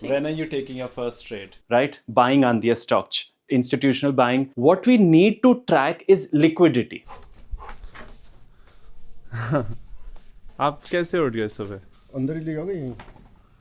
When are you taking your first trade? Right? Buying Andhya stock, institutional buying. What we need to track is liquidity. आप कैसे उठ गए सुबह? अंदर ही ले आओगे यहीं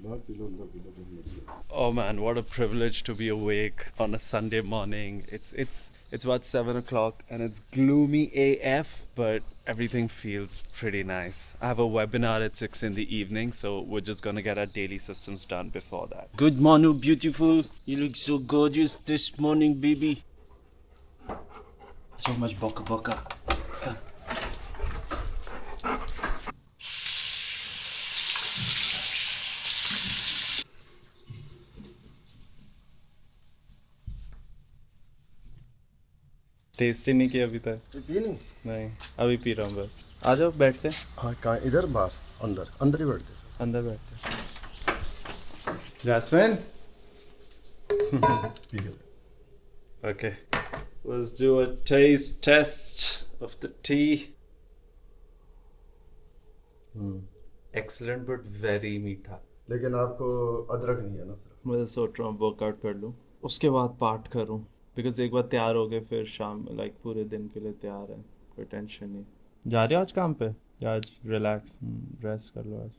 बाहर पी लो अंदर पी लो कहीं मत लो। Oh man, what a privilege to be awake on a Sunday morning. It's about 7 o'clock and it's gloomy AF, but everything feels pretty nice. I have a webinar at 6 in the evening, so we're just gonna get our daily systems done before that. Good morning, beautiful. You look so gorgeous this morning, baby. So much boca boca. Come. Test ही नहीं किया अभी तक। ये P नहीं? नहीं, अभी P रहा हूँ बस। आ जाओ बैठते हैं। हाँ कहाँ इधर बाहर अंदर अंदर ही बैठते हैं। अंदर बैठते हैं। Jasmine? पी के ले। Okay. Let's do a taste test of the tea. Excellent but very मीठा। लेकिन आपको अदरक नहीं है ना सिर्फ? मैं तो सोच रहा हूँ वर्कआउट कर लूँ, उसके बाद पाठ करूँ, बिकॉज एक बार तैयार हो गए फिर शाम लाइक पूरे दिन के लिए तैयार है, कोई टेंशन नहीं। जा रहे हो आज काम पे या आज रिलैक्स रेस्ट कर लो आज?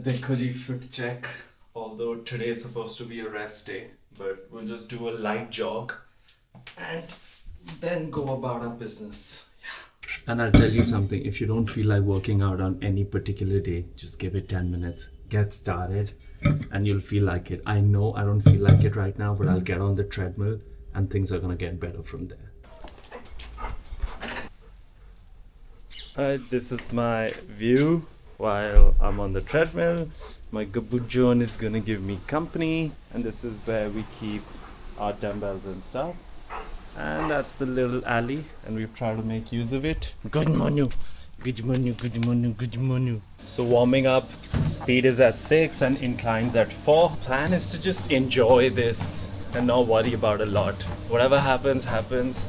देखो जी fit check, although today is supposed to be a rest day, but we'll just do a light jog and then go about our business. And I'll tell you something, if you don't feel like working out on any particular day, just give it 10 minutes. Get started and you'll feel like it. I know I don't feel like it right now, but I'll get on the treadmill and things are gonna get better from there. This is my view while I'm on the treadmill. My Gabujon is gonna give me company, and this is where we keep our dumbbells and stuff. And that's the little alley, and we've tried to make use of it. Good morning. Good morning, good morning, good morning. So warming up, speed is at 6 and inclines at 4. Plan is to just enjoy this and not worry about a lot. Whatever happens, happens.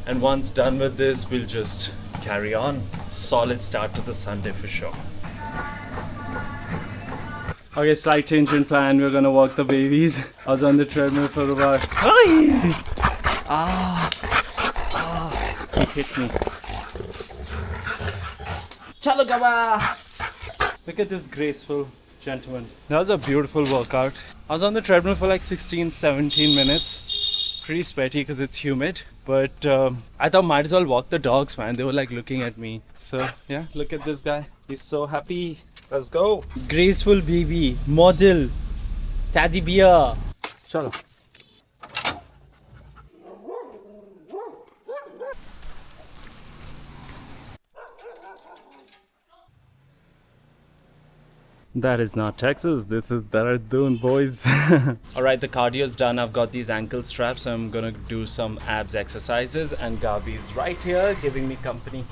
And once done with this, we'll just carry on. Solid start to the Sunday for sure. Okay, slight change in plan. We're gonna walk the babies. I was on the treadmill for about... He hit me. Chalo gaba! Look at this graceful gentleman. That was a beautiful workout. I was on the treadmill for like 16-17 minutes. Pretty sweaty because it's humid. But I thought might as well walk the dogs, man. They were like looking at me. So yeah, look at this guy. He's so happy. Let's go. Graceful baby, model, teddy bear. Chalo. That is not Texas, this is Dehradun, boys. Alright, the cardio's done. I've got these ankle straps. I'm gonna do some abs exercises, and Gabi's right here giving me company.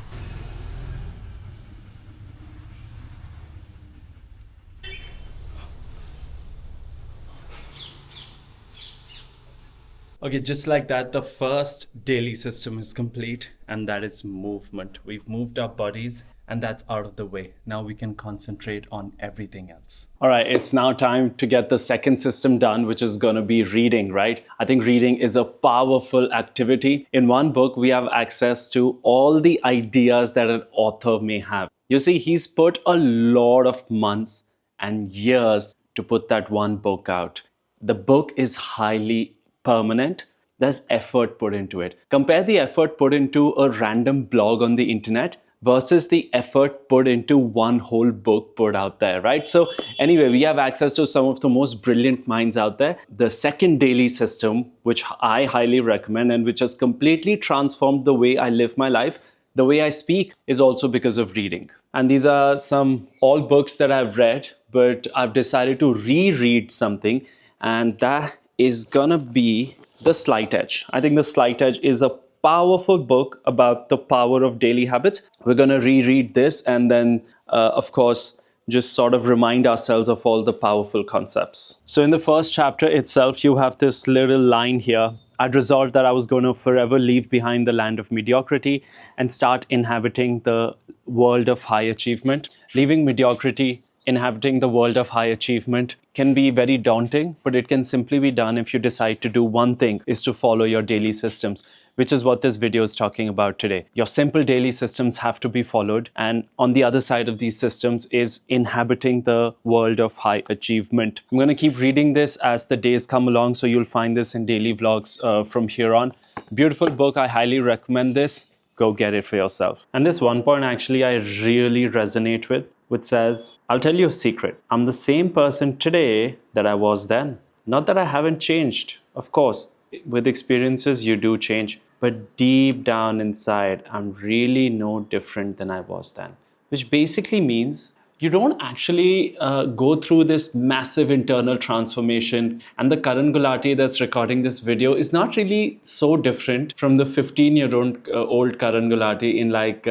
Okay, just like that, the first daily system is complete, and that is movement. We've moved our bodies, and that's out of the way. Now we can concentrate on everything else. All right, it's now time to get the second system done, which is going to be reading, right? I think reading is a powerful activity. In one book, we have access to all the ideas that an author may have. You see, he's put a lot of months and years to put that one book out. The book is highly permanent. There's effort put into it. Compare the effort put into a random blog on the internet versus the effort put into one whole book put out there, right? So anyway, we have access to some of the most brilliant minds out there. The second daily system, which I highly recommend and which has completely transformed the way I live my life, the way I speak, is also because of reading. And these are some all books that I've read, but I've decided to reread something, and that is gonna be The Slight Edge. I think The Slight Edge is a powerful book about the power of daily habits. We're gonna reread this and then, of course, just sort of remind ourselves of all the powerful concepts. So in the first chapter itself, you have this little line here. I'd resolved that I was going to forever leave behind the land of mediocrity and start inhabiting the world of high achievement. Leaving mediocrity inhabiting the world of high achievement can be very daunting, but it can simply be done if you decide to do one thing, is to follow your daily systems, which is what this video is talking about today. Your simple daily systems have to be followed, and on the other side of these systems is inhabiting the world of high achievement. I'm going to keep reading this as the days come along, so you'll find this in daily vlogs from here on. Beautiful book. I highly recommend this. Go get it for yourself. And this one point actually I really resonate with, which says, I'll tell you a secret. I'm the same person today that I was then. Not that I haven't changed. Of course, with experiences, you do change. But deep down inside, I'm really no different than I was then. Which basically means you don't actually go through this massive internal transformation. And the Karan Gulati that's recording this video is not really so different from the 15-year-old Karan Gulati in like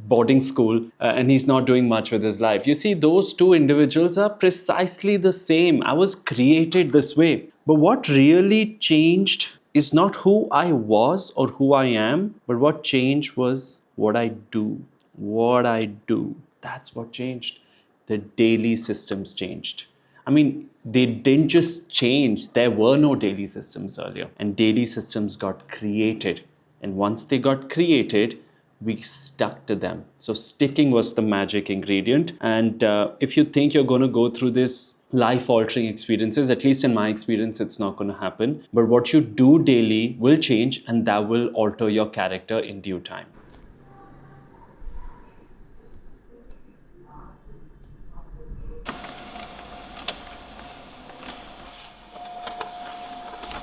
boarding school, and he's not doing much with his life. You see, those two individuals are precisely the same. I was created this way. But what really changed is not who I was or who I am, but what changed was what I do. What I do. That's what changed. The daily systems changed. I mean, they didn't just change. There were no daily systems earlier. And daily systems got created. And once they got created, we stuck to them. So sticking was the magic ingredient. And if you think you're going to go through this life-altering experiences, at least in my experience, it's not going to happen. But what you do daily will change, and that will alter your character in due time.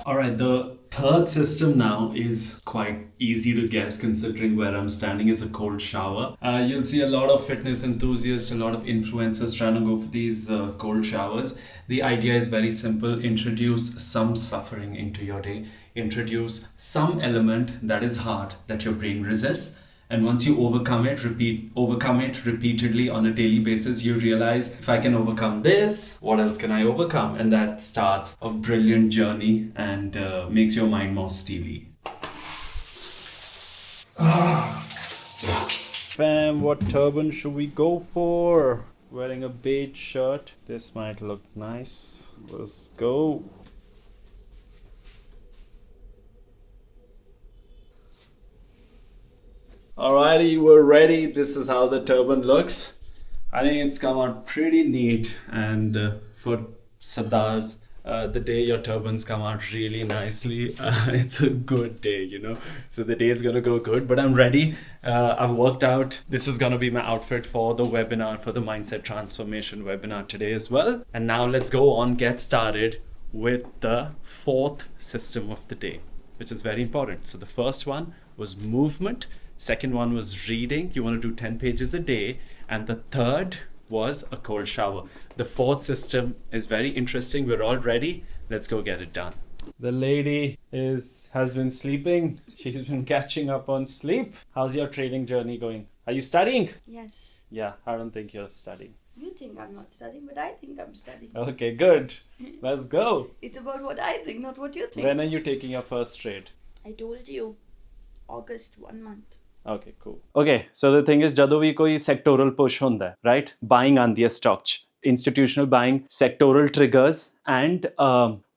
All right, the third system now is quite easy to guess considering where I'm standing is a cold shower. You'll see a lot of fitness enthusiasts, a lot of influencers trying to go for these cold showers. The idea is very simple. Introduce some suffering into your day. Introduce some element that is hard, that your brain resists. And once you overcome it repeatedly on a daily basis, you realize, if I can overcome this, what else can I overcome? And that starts a brilliant journey and makes your mind more steely. Fam, what turban should we go for? Wearing a beige shirt. This might look nice. Let's go. Alrighty, we're ready. This is how the turban looks. I think it's come out pretty neat, and for Sardars, the day your turbans come out really nicely, it's a good day, you know. So the day is gonna go good, but I'm ready. I've worked out. This is gonna be my outfit for the webinar, for the Mindset Transformation webinar today as well. And now let's go on, get started with the fourth system of the day, which is very important. So the first one was movement. Second one was reading. You want to do 10 pages a day. And the third was a cold shower. The fourth system is very interesting. We're all ready. Let's go get it done. The lady has been sleeping. She's been catching up on sleep. How's your trading journey going? Are you studying? Yes. Yeah, I don't think you're studying. You think I'm not studying, but I think I'm studying. Okay, good. Let's go. It's about what I think, not what you think. When are you taking your first trade? I told you. August, 1 month. Okay, cool. Okay, so the thing is, ਜਦੋਂ ਵੀ ਕੋਈ sectoral push ਹੁੰਦਾ ਹੈ, right? Buying ਆਂਦੀ ਹੈ stock 'ਚ. Institutional buying, sectoral triggers, and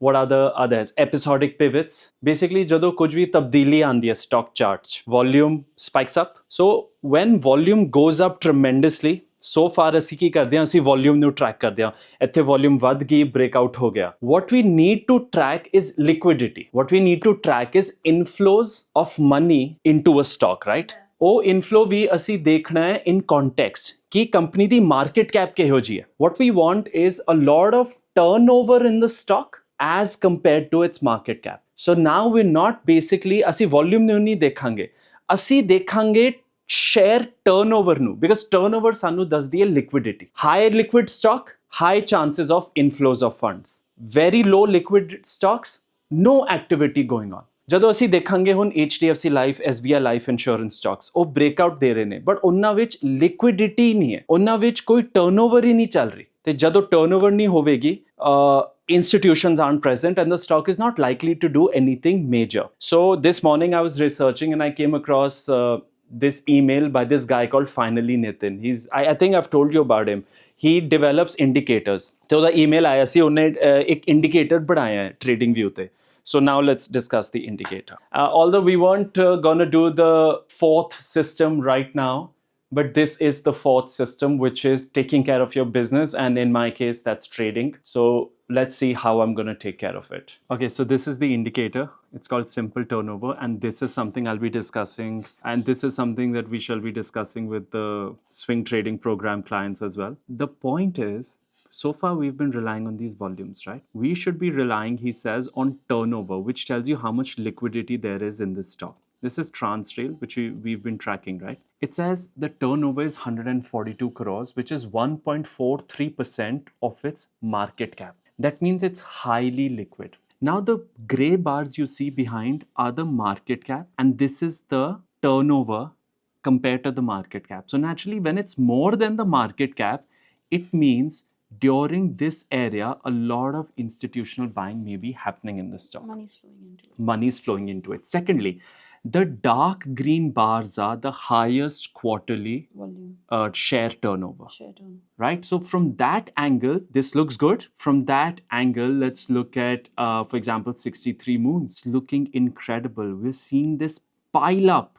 what are the others? Episodic pivots. Basically, ਜਦੋਂ ਕੁਝ ਵੀ ਤਬਦੀਲੀ ਆਂਦੀ ਹੈ stock chart 'ਚ, volume spikes up. So when volume goes up tremendously, so far ਅਸੀਂ ਕੀ ਕਰਦੇ ਹਾਂ, ਅਸੀਂ volume ਨੂੰ track ਕਰਦੇ ਹਾਂ. ਇੱਥੇ volume ਵੱਧ ਗਈ, breakout ਹੋ ਗਿਆ. What we need to track is liquidity. What we need to track is inflows of money into a stock, right? ਉਹ inflow ਵੀ ਅਸੀਂ ਦੇਖਣਾ ਹੈ in context ਕਿ ਕੰਪਨੀ ਦੀ market cap ਕਿਹੋ ਜਿਹੀ ਹੈ. What we want is a lot of turnover in the stock as compared to its market cap. So now we're not basically, ਅਸੀਂ volume ਨੂੰ ਨਹੀਂ ਦੇਖਾਂਗੇ, ਅਸੀਂ ਦੇਖਾਂਗੇ share turnover ਨੂੰ, because turnover ਸਾਨੂੰ ਦੱਸਦੀ ਹੈ liquidity. High liquid stock, high chances of inflows of funds. Very low liquid stocks, no activity going on. ਜਦੋਂ ਅਸੀਂ ਦੇਖਾਂਗੇ ਹੁਣ HDFC Life, SBI Life Insurance stocks, ਉਹ breakout ਦੇ ਰਹੇ ਨੇ, but ਉਹਨਾਂ ਵਿੱਚ liquidity ਨਹੀਂ ਹੈ, ਉਹਨਾਂ ਵਿੱਚ ਕੋਈ turnover ਹੀ ਨਹੀਂ ਚੱਲ ਰਹੀ. ਤੇ ਜਦੋਂ turnover ਨਹੀਂ ਹੋਵੇਗੀ, institutions aren't present and the stock is not likely to do anything major. So this morning I was researching and I came across this email by this guy called Finally Nitin. I think I've told you about him. he develops indicators. तो ਉਹਦਾ email ਆਇਆ ਸੀ, ਉਹਨੇ ਇੱਕ indicator ਬਣਾਇਆ ਹੈ trading view ਤੇ. So now let's discuss the indicator. Although we weren't gonna do the fourth system right now, but this is the fourth system, which is taking care of your business. And in my case, that's trading. So let's see how I'm going to take care of it. Okay, so this is the indicator. It's called simple turnover. And this is something I'll be discussing. And this is something that we shall be discussing with the swing trading program clients as well. The point is, so far we've been relying on these volumes, right? We should be relying, he says, on turnover, which tells you how much liquidity there is in this stock. This is TransRail, which we've been tracking, right? It says the turnover is 142 crores, which is 1.43% of its market cap. That means it's highly liquid. Now, the gray bars you see behind are the market cap, and this is the turnover compared to the market cap. So naturally, when it's more than the market cap, it means during this area, a lot of institutional buying may be happening in the stock. Money's flowing into it. Money's flowing into it. Secondly, the dark green bars are the highest quarterly Volume. Share turnover. Share turn. Right? So from that angle, this looks good. From that angle, let's look at, for example, 63 Moons. Looking incredible. We're seeing this pile up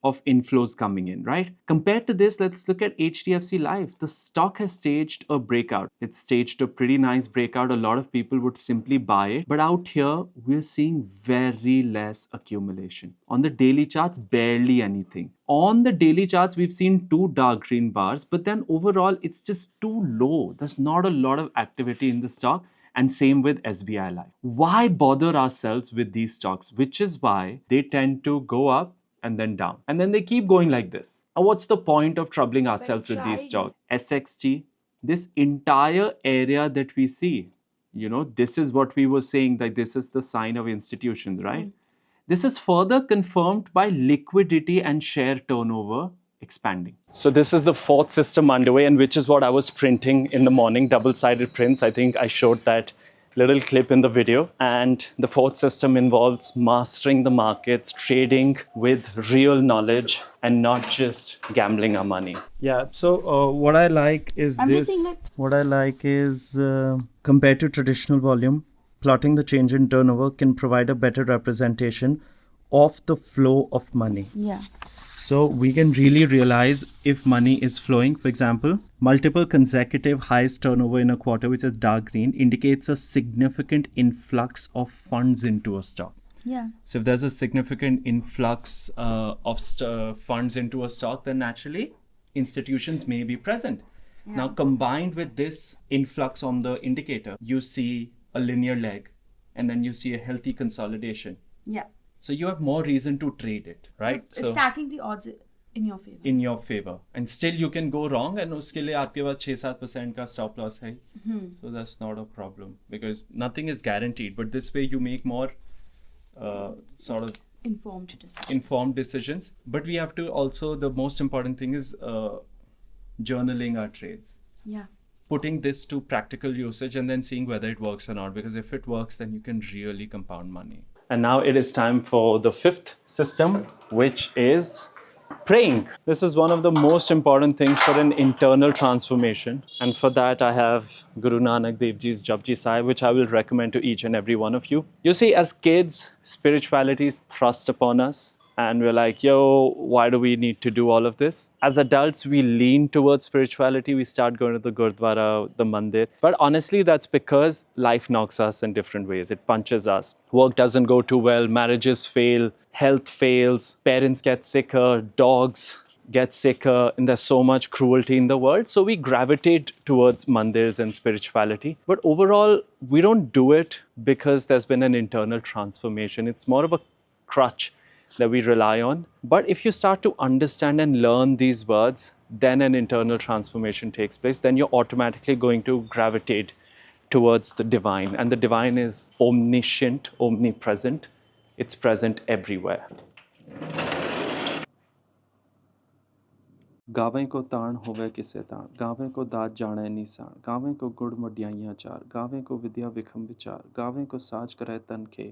of inflows coming in, right? Compared to this, let's look at HDFC Life. The stock has staged a breakout. It's staged a pretty nice breakout. A lot of people would simply buy it. But out here, we're seeing very less accumulation. On the daily charts, barely anything. On the daily charts, we've seen 2 dark green bars, but then overall, it's just too low. There's not a lot of activity in the stock. And same with SBI Life. Why bother ourselves with these stocks? Which is why they tend to go up and then down. And then they keep going like this. Now, what's the point of troubling ourselves with these stocks? SXT, this entire area that we see, you know, this is what we were saying, that this is the sign of institutions, right? This is further confirmed by liquidity and share turnover expanding. So this is the fourth system underway, and which is what I was printing in the morning, double-sided prints. I think I showed that little clip in the video. And the fourth system involves mastering the markets, trading with real knowledge, and not just gambling our money. Yeah, so what I like is I'm this. just saying, like, What I like is compared to traditional volume, plotting the change in turnover can provide a better representation of the flow of money. Yeah. So we can really realize if money is flowing. For example, multiple consecutive highest turnover in a quarter, which is dark green, indicates a significant influx of funds into a stock. Yeah. So if there's a significant influx of funds into a stock, then naturally institutions may be present. Yeah. Now, combined with this influx on the indicator, you see a linear leg, and then you see a healthy consolidation. Yeah. So you have more reason to trade it, right? So Stacking the odds in your favor. in your favor, and still you can go wrong, and uske liye aapke paas 6-7% ka stop loss hai. So that's not a problem, because nothing is guaranteed, but this way you make more sort of Informed decisions. But we have to also, the most important thing is journaling our trades. Yeah. Putting this to practical usage and then seeing whether it works or not, because if it works, then you can really compound money. And now it is time for the fifth system, which is praying. This is one of the most important things for an internal transformation. And for that, I have Guru Nanak Dev Ji's Japji Sahib, which I will recommend to each and every one of you. You see, as kids, spirituality is thrust upon us. And we're like, yo, why do we need to do all of this? As adults, we lean towards spirituality. We start going to the Gurdwara, the Mandir. But honestly, that's because life knocks us in different ways. It punches us. Work doesn't go too well. Marriages fail. Health fails. Parents get sicker. Dogs get sicker. And there's so much cruelty in the world. So we gravitate towards mandirs and spirituality. But overall, we don't do it because there's been an internal transformation. It's more of a crutch that we rely on. But if you start to understand and learn these words, then an internal transformation takes place. Then you're automatically going to gravitate towards the divine. And the divine is omniscient, omnipresent. It's present everywhere. गावें को ताण होवे किसे ताण, गावें को दात जाने निशान, गावें को गुड़ मडियाइयां चार, गावें को विद्या विखम विचार, गावें को साज करे तन के.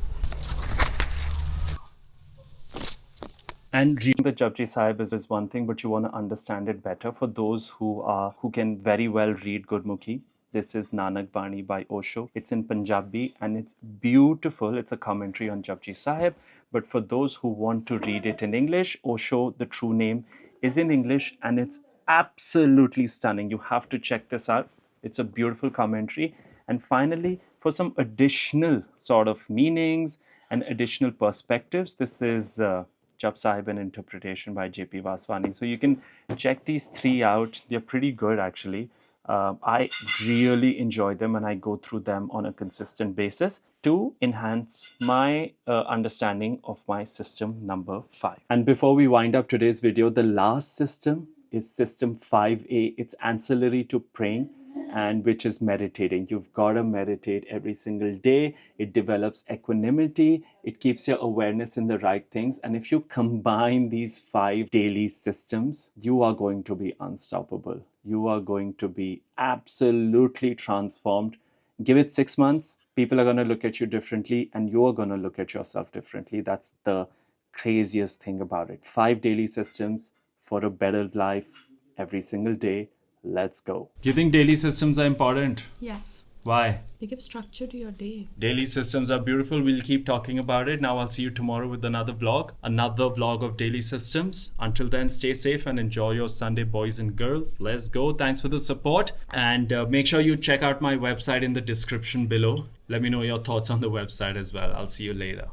And reading the Japji Sahib is one thing, but you want to understand it better. For those who can very well read Gurmukhi, this is Nanak Bani by Osho. It's in Punjabi and it's beautiful. It's a commentary on Japji Sahib. But for those who want to read it in English, Osho, the true name, is in English and it's absolutely stunning. You have to check this out. It's a beautiful commentary. And finally, for some additional sort of meanings and additional perspectives, this is Jap Sahib, an interpretation by J.P. Vaswani. So you can check these three out. They're pretty good, actually. I really enjoy them and I go through them on a consistent basis to enhance my understanding of my system number 5. And before we wind up today's video, the last system is system 5A. It's ancillary to praying, and which is meditating. You've got to meditate every single day. It develops equanimity. It keeps your awareness in the right things. And if you combine these 5 daily systems, you are going to be unstoppable. You are going to be absolutely transformed. Give it 6 months. People are going to look at you differently and you are going to look at yourself differently. That's the craziest thing about it. 5 daily systems for a better life every single day. Let's go. Do you think daily systems are important? Yes. Why? They give structure to your day. Daily systems are beautiful. We'll keep talking about it. Now I'll see you tomorrow with another vlog of daily systems. Until then, stay safe and enjoy your Sunday, boys and girls. Let's go. Thanks for the support. And make sure you check out my website in the description below. Let me know your thoughts on the website as well. I'll see you later.